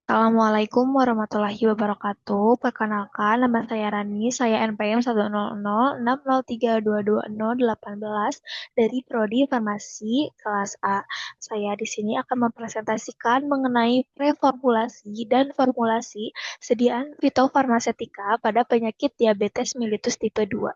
Assalamualaikum warahmatullahi wabarakatuh. Perkenalkan, nama saya Rani. Saya NPM 1006063222018 dari Prodi Farmasi kelas A. Saya di sini akan mempresentasikan mengenai preformulasi dan formulasi sediaan fitofarmasetika pada penyakit diabetes mellitus tipe 2.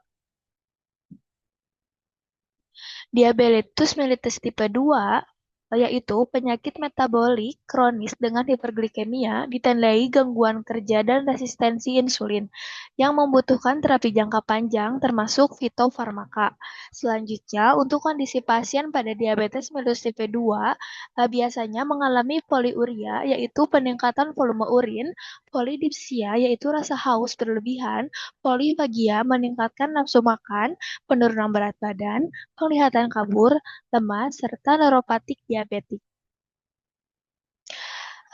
Diabetes mellitus tipe 2 yaitu penyakit metabolik kronis dengan hiperglikemia ditandai gangguan kerja dan resistensi insulin yang membutuhkan terapi jangka panjang termasuk fitofarmaka. Selanjutnya, untuk kondisi pasien pada diabetes mellitus tipe 2 biasanya mengalami poliuria yaitu peningkatan volume urin, polidipsia yaitu rasa haus berlebihan, polifagia meningkatkan nafsu makan, penurunan berat badan, penglihatan kabur, lemas, serta neuropatik diabetik.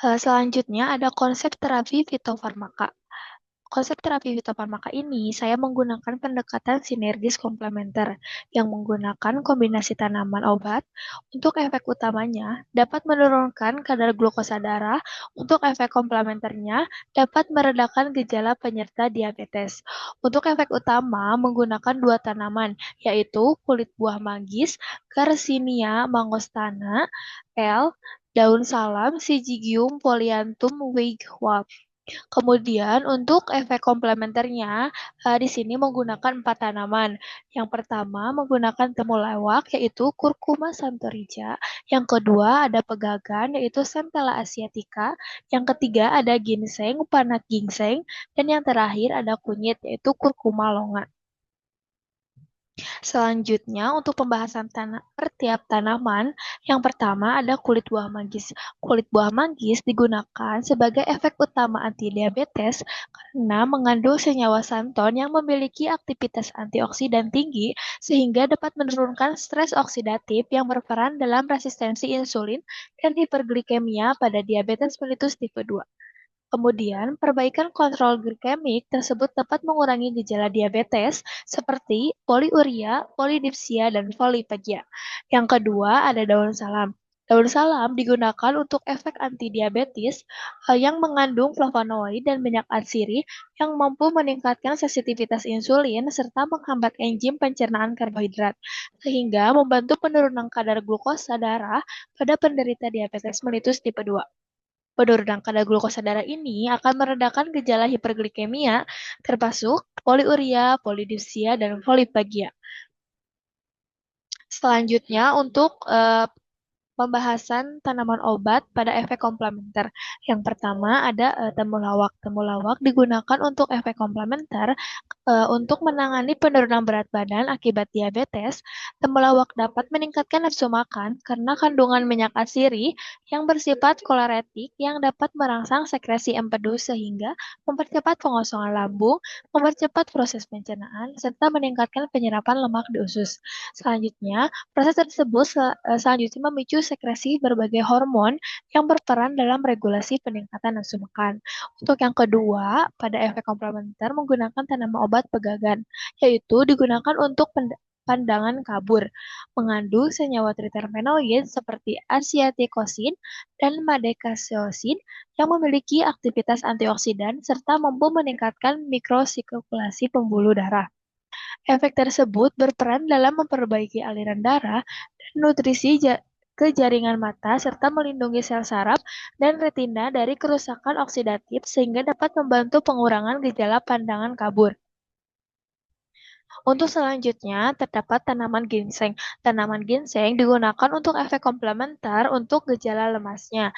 Selanjutnya ada konsep terapi fitofarmaka. Konsep terapi fitofarmaka ini saya menggunakan pendekatan sinergis komplementer yang menggunakan kombinasi tanaman obat. Untuk efek utamanya dapat menurunkan kadar glukosa darah, untuk efek komplementernya dapat meredakan gejala penyerta diabetes. Untuk efek utama menggunakan dua tanaman yaitu kulit buah manggis, Garcinia mangostana, L, daun salam, Syzygium polyanthum Weigwalt. Kemudian untuk efek komplementernya, di sini menggunakan 4 tanaman. Yang pertama menggunakan temulawak yaitu Curcuma santorica. Yang kedua ada pegagan yaitu Centella asiatica. Yang ketiga ada ginseng, panat ginseng. Dan yang terakhir ada kunyit yaitu Curcuma longa. Selanjutnya, untuk pembahasan per tiap tanaman, yang pertama ada kulit buah manggis. Kulit buah manggis digunakan sebagai efek utama antidiabetes karena mengandung senyawa santon yang memiliki aktivitas antioksidan tinggi sehingga dapat menurunkan stres oksidatif yang berperan dalam resistensi insulin dan hiperglikemia pada diabetes mellitus tipe 2. Kemudian, perbaikan kontrol glikemik tersebut dapat mengurangi gejala diabetes seperti poliuria, polidipsia, dan polipagia. Yang kedua ada daun salam. Daun salam digunakan untuk efek antidiabetes yang mengandung flavonoid dan minyak atsiri yang mampu meningkatkan sensitivitas insulin serta menghambat enzim pencernaan karbohidrat, sehingga membantu penurunan kadar glukosa darah pada penderita diabetes mellitus tipe 2. Penurunan kadar glukosa darah ini akan meredakan gejala hiperglikemia, termasuk poliuria, polidipsia, dan polipagia. Selanjutnya, untuk pembahasan tanaman obat pada efek komplementer. Yang pertama ada temulawak. Temulawak digunakan untuk efek komplementer untuk menangani penurunan berat badan akibat diabetes. Temulawak dapat meningkatkan nafsu makan karena kandungan minyak atsiri yang bersifat koleretik yang dapat merangsang sekresi empedu sehingga mempercepat pengosongan lambung, mempercepat proses pencernaan, serta meningkatkan penyerapan lemak di usus. Selanjutnya, proses tersebut selanjutnya memicu sekresi berbagai hormon yang berperan dalam regulasi peningkatan nafsu makan. Untuk yang kedua, pada efek komplementer menggunakan tanaman obat pegagan, yaitu digunakan untuk pandangan kabur, mengandung senyawa triterpenoid seperti asiatikosin dan madekaseosin yang memiliki aktivitas antioksidan serta mampu meningkatkan mikrosirkulasi pembuluh darah. Efek tersebut berperan dalam memperbaiki aliran darah dan nutrisi ke jaringan mata serta melindungi sel saraf dan retina dari kerusakan oksidatif sehingga dapat membantu pengurangan gejala pandangan kabur. Untuk selanjutnya, terdapat tanaman ginseng. Tanaman ginseng digunakan untuk efek komplementer untuk gejala lemasnya.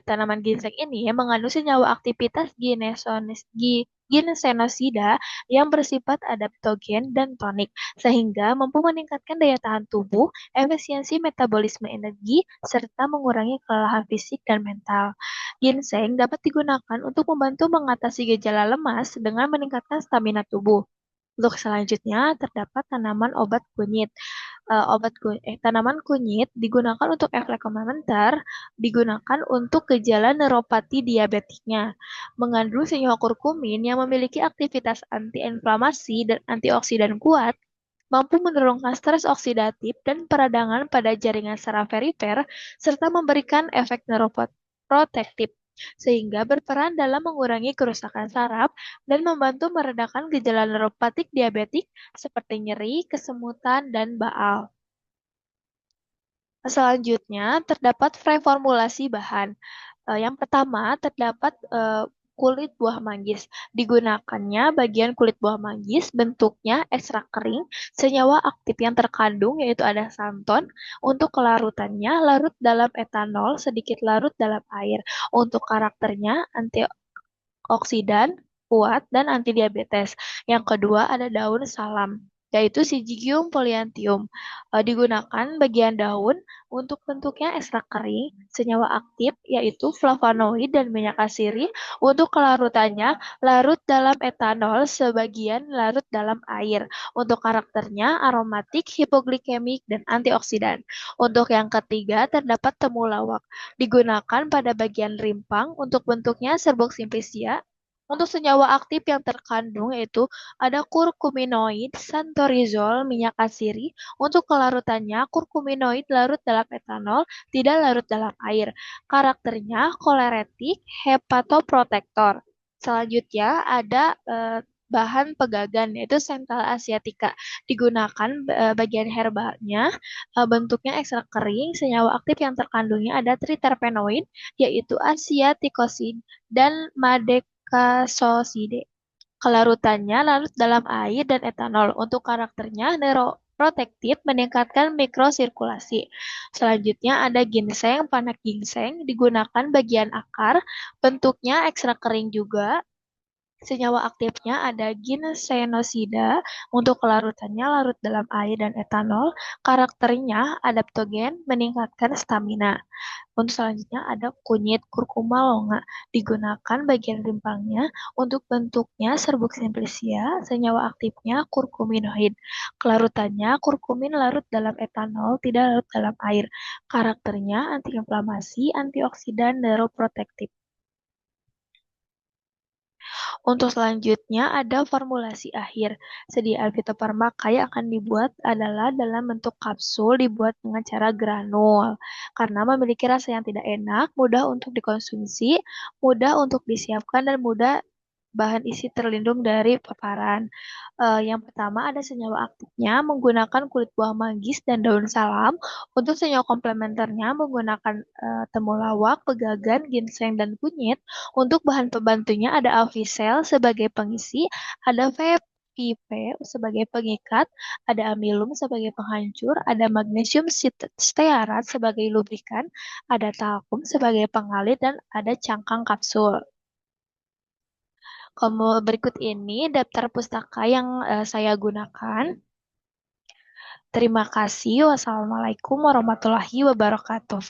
Tanaman ginseng ini mengandung senyawa aktivitas ginsenosida yang bersifat adaptogen dan tonik, sehingga mampu meningkatkan daya tahan tubuh, efisiensi metabolisme energi, serta mengurangi kelelahan fisik dan mental. Ginseng dapat digunakan untuk membantu mengatasi gejala lemas dengan meningkatkan stamina tubuh. Untuk selanjutnya, terdapat tanaman obat kunyit. Tanaman kunyit digunakan untuk efek komplementer, digunakan untuk gejala neuropati diabetiknya. Mengandung senyawa kurkumin yang memiliki aktivitas antiinflamasi dan antioksidan kuat, mampu menurunkan stres oksidatif dan peradangan pada jaringan saraf perifer, serta memberikan efek neuroprotektif. sehingga berperan dalam mengurangi kerusakan saraf dan membantu meredakan gejala neuropatik diabetik seperti nyeri, kesemutan, dan baal. Selanjutnya, terdapat preformulasi bahan. Yang pertama, terdapat kulit buah manggis. Digunakannya bagian kulit buah manggis, bentuknya ekstrak kering, senyawa aktif yang terkandung yaitu ada santon. Untuk kelarutannya, larut dalam etanol, sedikit larut dalam air. Untuk karakternya, antioksidan, kuat, dan antidiabetes. Yang kedua ada daun salam, yaitu Syzygium polyanthum. Digunakan bagian daun untuk bentuknya ekstrak kering, senyawa aktif yaitu flavonoid dan minyak asiri. Untuk kelarutannya, larut dalam etanol, sebagian larut dalam air. Untuk karakternya aromatik, hipoglikemik, dan antioksidan. Untuk yang ketiga terdapat temulawak. Digunakan pada bagian rimpang untuk bentuknya serbuk simplicia. Untuk senyawa aktif yang terkandung yaitu ada kurkuminoid, santorizol, minyak asiri. Untuk kelarutannya, kurkuminoid larut dalam etanol, tidak larut dalam air. Karakternya koleretik, hepatoprotektor. Selanjutnya ada bahan pegagan yaitu Central asiatica. Digunakan bagian herbalnya, bentuknya ekstrak kering, senyawa aktif yang terkandungnya ada triterpenoid yaitu asiaticosin dan madekasoside. Kelarutannya larut dalam air dan etanol. Untuk karakternya neuroprotektif meningkatkan mikrosirkulasi. Selanjutnya ada ginseng, panak ginseng digunakan bagian akar, bentuknya ekstrak kering juga. Senyawa aktifnya ada ginsenosida. Untuk kelarutannya larut dalam air dan etanol. Karakternya adaptogen, meningkatkan stamina. Untuk selanjutnya ada kunyit kurkuma longa. Digunakan bagian rimpangnya. Untuk bentuknya serbuk simplicia. Senyawa aktifnya kurkuminoid. Kelarutannya kurkumin larut dalam etanol, tidak larut dalam air. Karakternya antiinflamasi, antioksidan, neuroprotektif. Untuk selanjutnya ada formulasi akhir. Sediaan fitofarmaka yang akan dibuat adalah dalam bentuk kapsul dibuat dengan cara granul. Karena memiliki rasa yang tidak enak, mudah untuk dikonsumsi, mudah untuk disiapkan, dan mudah bahan isi terlindung dari paparan. Yang pertama ada senyawa aktifnya menggunakan kulit buah manggis dan daun salam. Untuk senyawa komplementernya menggunakan temulawak, pegagan, ginseng, dan kunyit. Untuk bahan pembantunya ada Avisel sebagai pengisi, ada VPP sebagai pengikat, ada amilum sebagai penghancur, ada magnesium stearat sebagai lubrikan, ada talkum sebagai pengalit, dan ada cangkang kapsul. Kalau berikut ini daftar pustaka yang saya gunakan. Terima kasih. Wassalamualaikum warahmatullahi wabarakatuh.